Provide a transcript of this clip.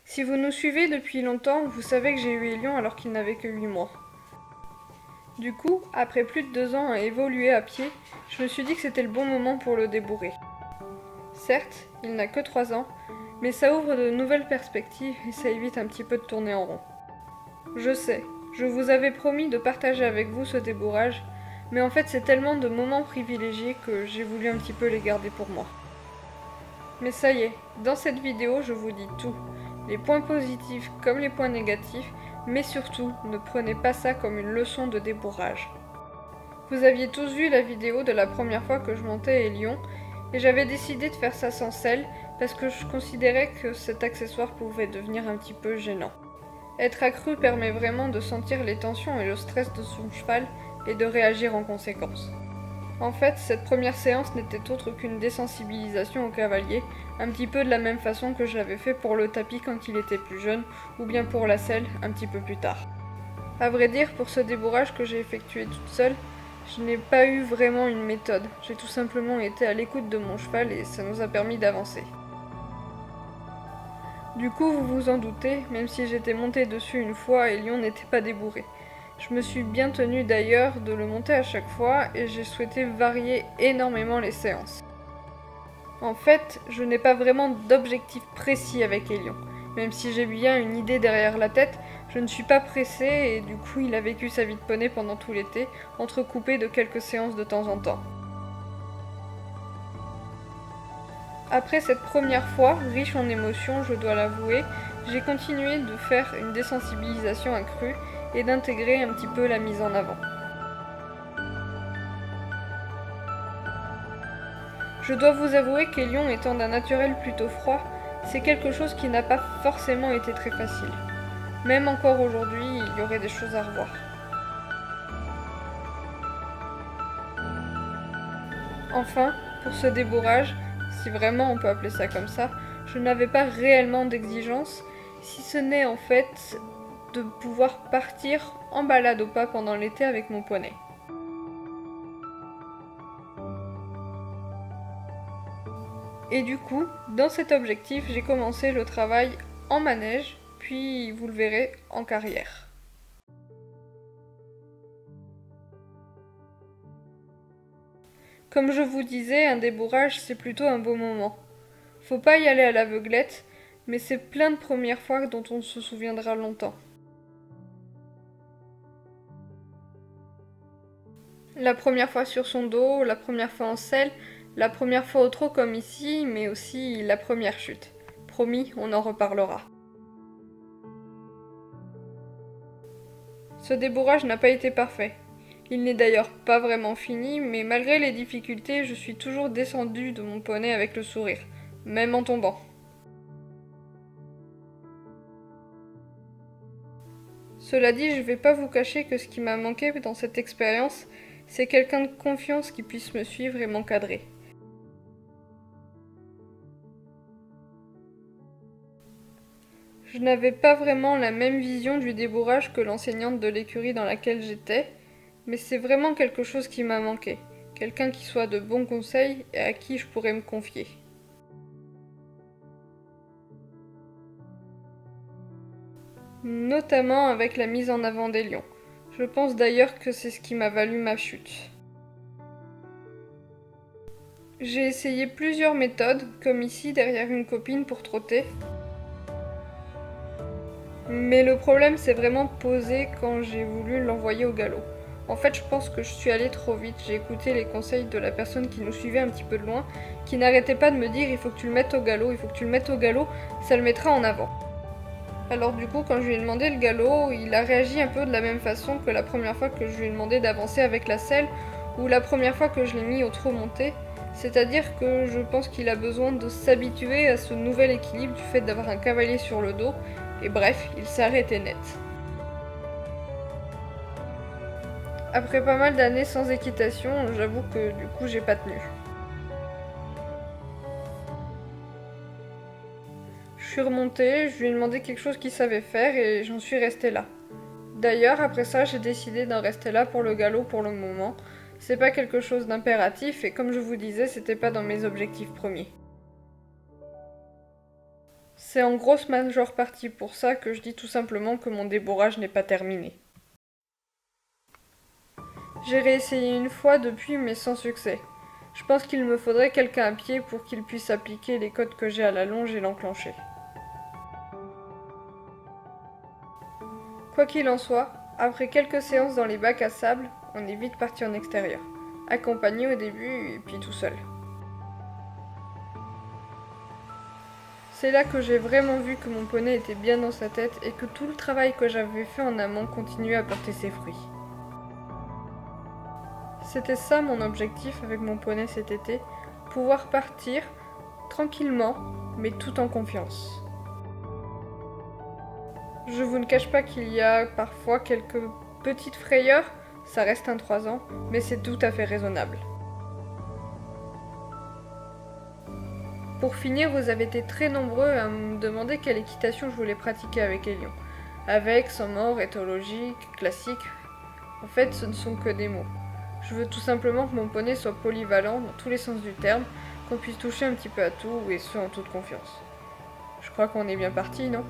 Si vous nous suivez depuis longtemps, vous savez que j'ai eu Elion alors qu'il n'avait que 8 mois. Du coup, après plus de 2 ans à évoluer à pied, je me suis dit que c'était le bon moment pour le débourrer. Certes, il n'a que 3 ans, mais ça ouvre de nouvelles perspectives et ça évite un petit peu de tourner en rond. Je sais, je vous avais promis de partager avec vous ce débourrage, mais en fait c'est tellement de moments privilégiés que j'ai voulu un petit peu les garder pour moi. Mais ça y est, dans cette vidéo je vous dis tout, les points positifs comme les points négatifs, mais surtout ne prenez pas ça comme une leçon de débourrage. Vous aviez tous vu la vidéo de la première fois que je montais Elion, et j'avais décidé de faire ça sans selle parce que je considérais que cet accessoire pouvait devenir un petit peu gênant. Être accru permet vraiment de sentir les tensions et le stress de son cheval et de réagir en conséquence. En fait, cette première séance n'était autre qu'une désensibilisation au cavalier, un petit peu de la même façon que je l'avais fait pour le tapis quand il était plus jeune, ou bien pour la selle un petit peu plus tard. À vrai dire, pour ce débourrage que j'ai effectué toute seule, je n'ai pas eu vraiment une méthode. J'ai tout simplement été à l'écoute de mon cheval et ça nous a permis d'avancer. Du coup, vous vous en doutez, même si j'étais montée dessus une fois, Elion n'était pas débourré. Je me suis bien tenue d'ailleurs de le monter à chaque fois et j'ai souhaité varier énormément les séances. En fait, je n'ai pas vraiment d'objectif précis avec Elion. Même si j'ai bien une idée derrière la tête, je ne suis pas pressée et du coup il a vécu sa vie de poney pendant tout l'été, entrecoupé de quelques séances de temps en temps. Après cette première fois, riche en émotions, je dois l'avouer, j'ai continué de faire une désensibilisation accrue et d'intégrer un petit peu la mise en avant. Je dois vous avouer qu'Elion étant d'un naturel plutôt froid, c'est quelque chose qui n'a pas forcément été très facile. Même encore aujourd'hui, il y aurait des choses à revoir. Enfin, pour ce débourrage, si vraiment on peut appeler ça comme ça, je n'avais pas réellement d'exigence, si ce n'est en fait de pouvoir partir en balade au pas pendant l'été avec mon poney. Et du coup, dans cet objectif, j'ai commencé le travail en manège, puis vous le verrez en carrière. Comme je vous disais, un débourrage c'est plutôt un beau moment. Faut pas y aller à l'aveuglette, mais c'est plein de premières fois dont on se souviendra longtemps. La première fois sur son dos, la première fois en selle, la première fois au trot comme ici, mais aussi la première chute. Promis, on en reparlera. Ce débourrage n'a pas été parfait. Il n'est d'ailleurs pas vraiment fini, mais malgré les difficultés, je suis toujours descendue de mon poney avec le sourire, même en tombant. Cela dit, je vais pas vous cacher que ce qui m'a manqué dans cette expérience, c'est quelqu'un de confiance qui puisse me suivre et m'encadrer. Je n'avais pas vraiment la même vision du débourrage que l'enseignante de l'écurie dans laquelle j'étais, mais c'est vraiment quelque chose qui m'a manqué. Quelqu'un qui soit de bons conseils et à qui je pourrais me confier. Notamment avec la mise en avant des lions. Je pense d'ailleurs que c'est ce qui m'a valu ma chute. J'ai essayé plusieurs méthodes, comme ici derrière une copine pour trotter. Mais le problème s'est vraiment posé quand j'ai voulu l'envoyer au galop. En fait, je pense que je suis allée trop vite. J'ai écouté les conseils de la personne qui nous suivait un petit peu de loin, qui n'arrêtait pas de me dire il faut que tu le mettes au galop, il faut que tu le mettes au galop, ça le mettra en avant. Alors du coup, quand je lui ai demandé le galop, il a réagi un peu de la même façon que la première fois que je lui ai demandé d'avancer avec la selle, ou la première fois que je l'ai mis au trot monté. C'est-à-dire que je pense qu'il a besoin de s'habituer à ce nouvel équilibre du fait d'avoir un cavalier sur le dos, et bref, il s'est arrêté net. Après pas mal d'années sans équitation, j'avoue que du coup j'ai pas tenu. Je suis remontée, je lui ai demandé quelque chose qu'il savait faire et j'en suis restée là. D'ailleurs, après ça, j'ai décidé d'en rester là pour le galop pour le moment. C'est pas quelque chose d'impératif et comme je vous disais, c'était pas dans mes objectifs premiers. C'est en grosse majeure partie pour ça que je dis tout simplement que mon débourrage n'est pas terminé. J'ai réessayé une fois depuis mais sans succès. Je pense qu'il me faudrait quelqu'un à pied pour qu'il puisse appliquer les codes que j'ai à la longe et l'enclencher. Quoi qu'il en soit, après quelques séances dans les bacs à sable, on est vite parti en extérieur. Accompagné au début et puis tout seul. C'est là que j'ai vraiment vu que mon poney était bien dans sa tête et que tout le travail que j'avais fait en amont continuait à porter ses fruits. C'était ça mon objectif avec mon poney cet été, pouvoir partir tranquillement, mais tout en confiance. Je vous ne cache pas qu'il y a parfois quelques petites frayeurs, ça reste un 3 ans, mais c'est tout à fait raisonnable. Pour finir, vous avez été très nombreux à me demander quelle équitation je voulais pratiquer avec Elion. Avec, sans mort, éthologique, classique. En fait, ce ne sont que des mots. Je veux tout simplement que mon poney soit polyvalent dans tous les sens du terme, qu'on puisse toucher un petit peu à tout et ce en toute confiance. Je crois qu'on est bien parti, non ?